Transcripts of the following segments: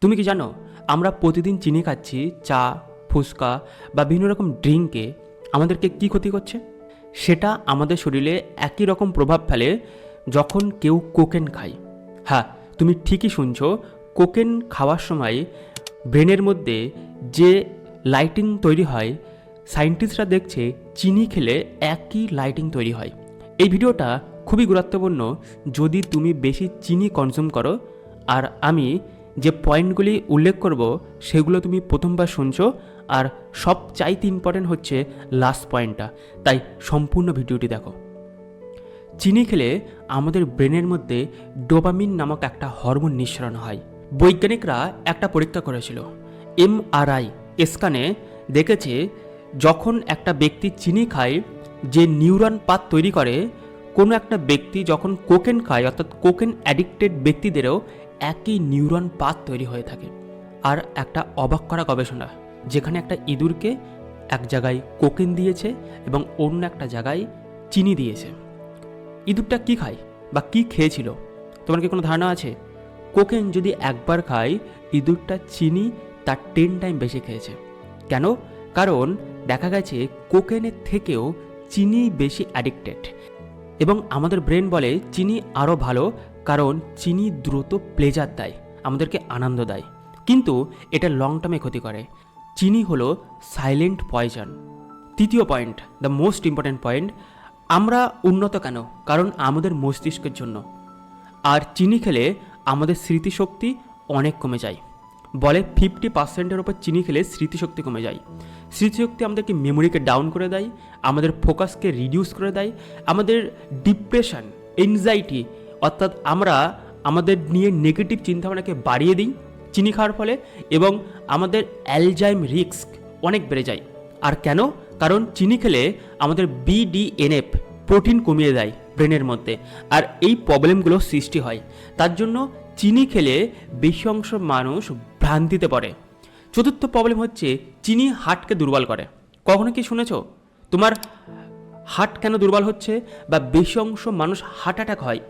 তুমি কি জানো আমরা প্রতিদিন চিনি খাচ্ছি চা, ফুচকা বা বিভিন্ন রকম ড্রিঙ্কে আমাদেরকে কি ক্ষতি করছে? সেটা আমাদের শরীরে একই রকম প্রভাব ফেলে যখন কেউ কোকেন খায়। হ্যাঁ, তুমি ঠিকই শুনছো। কোকেন খাওয়ার সময় ব্রেনের মধ্যে যে লাইটিং তৈরি হয়, সায়েন্টিস্টরা দেখছে চিনি খেলে একই লাইটিং তৈরি হয়। এই ভিডিওটা খুবই গুরুত্বপূর্ণ যদি তুমি বেশি চিনি কনজিউম করো। আর আমি যে পয়েন্টগুলি উল্লেখ করব সেগুলো তুমি প্রথমবার শুনছো, আর সবচাইতে ইম্পর্টেন্ট হচ্ছে লাস্ট পয়েন্টটা। তাই সম্পূর্ণ ভিডিওটি দেখো। চিনি খেলে আমাদের ব্রেনের মধ্যে ডোপামিন নামক একটা হরমোন নিঃসরণ হয়। বৈজ্ঞানিকরা একটা পরীক্ষা করেছিল। এমআরআই স্ক্যানে দেখেছে যখন একটা ব্যক্তি চিনি খায়, যে নিউরন পাথ তৈরি করে, কোনো একটা ব্যক্তি যখন কোকেন খায়, অর্থাৎ কোকেন অ্যাডিক্টেড ব্যক্তিদেরও একই নিউরন পাথ তৈরি হয়ে থাকে। আর একটা অবাক করা গবেষণা, যেখানে একটা ইঁদুরকে এক জায়গায় কোকেন দিয়েছে এবং অন্য একটা জায়গায় চিনি দিয়েছে। ইঁদুরটা কি খায় বা কি খেয়েছিল, তোমার কি কোনো ধারণা আছে? কোকেন যদি একবার খায়, ইঁদুরটা চিনি তার 10 টাইম বেশি খেয়েছে। কেন? কারণ দেখা গেছে কোকেনের থেকেও চিনি বেশি অ্যাডিক্টেড। এবং আমাদের ব্রেন বলে চিনি আরও ভালো, কারণ চিনি দ্রুত প্লেজার দেয়, আমাদেরকে আনন্দ দেয়, কিন্তু এটা লং টার্মে ক্ষতি করে। চিনি হলো সাইলেন্ট পয়জন। তৃতীয় point, the most important point, আমরা উন্নত কেন? কারণ আমাদের মস্তিষ্কের জন্য। আর চিনি খেলে আমাদের স্মৃতিশক্তি অনেক কমে যায়। বলে 50%-এর ওপর চিনি খেলে স্মৃতিশক্তি কমে যায়। স্মৃতিশক্তি আমাদেরকে মেমোরিকে ডাউন করে দেয়, আমাদের ফোকাসকে রিডিউস করে দেয়, আমাদের ডিপ্রেশন, এনজাইটি, অর্থাৎ আমরা আমাদের নিয়ে নেগেটিভ চিন্তাভাবনাকে বাড়িয়ে দিই চিনি খাওয়ার ফলে, এবং আমাদের অ্যালজাইম রিস্ক অনেক বেড়ে যায়। আর কেন? কারণ চিনি খেলে আমাদের BDNF প্রোটিন কমিয়ে দেয় ব্রেনের মধ্যে, আর এই প্রবলেমগুলো সৃষ্টি হয়। তার জন্য চিনি খেলে বেশি অংশ মানুষ ভ্রান্তিতে পড়ে। চতুর্থ প্রবলেম হচ্ছে চিনি হার্টকে দুর্বল করে। কখনো কি শুনেছো তোমার হার্ট কেন দুর্বল হচ্ছে বা বেশি অংশ মানুষ হার্ট অ্যাটাক হয়?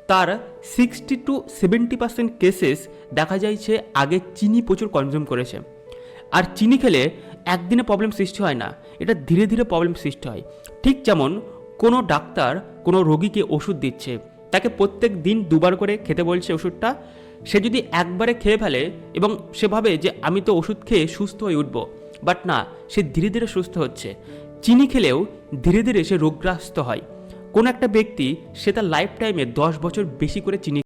তার 60-70% কেসেস দেখা যাচ্ছে আগে চিনি প্রচুর কনজিউম করেছে। আর চিনি খেলে একদিনে প্রবলেম সৃষ্টি হয় না, এটা ধীরে ধীরে প্রবলেম সৃষ্টি হয়। ঠিক যেমন কোনো ডাক্তার কোনো রোগীকে ওষুধ দিচ্ছে, তাকে প্রত্যেক দিন 2বার করে খেতে বলছে ওষুধটা। সে যদি একবারে খেয়ে ফেলে এবং সে ভাবে যে আমি তো ওষুধ খেয়ে সুস্থ হয়ে উঠবো, বাট না, সে ধীরে ধীরে সুস্থ হচ্ছে। চিনি খেলেও ধীরে ধীরে সে রোগগ্রস্ত হয়। কোনো একটা ব্যক্তি সে তার লাইফ টাইমে 10 বছর বেশি করে চিনি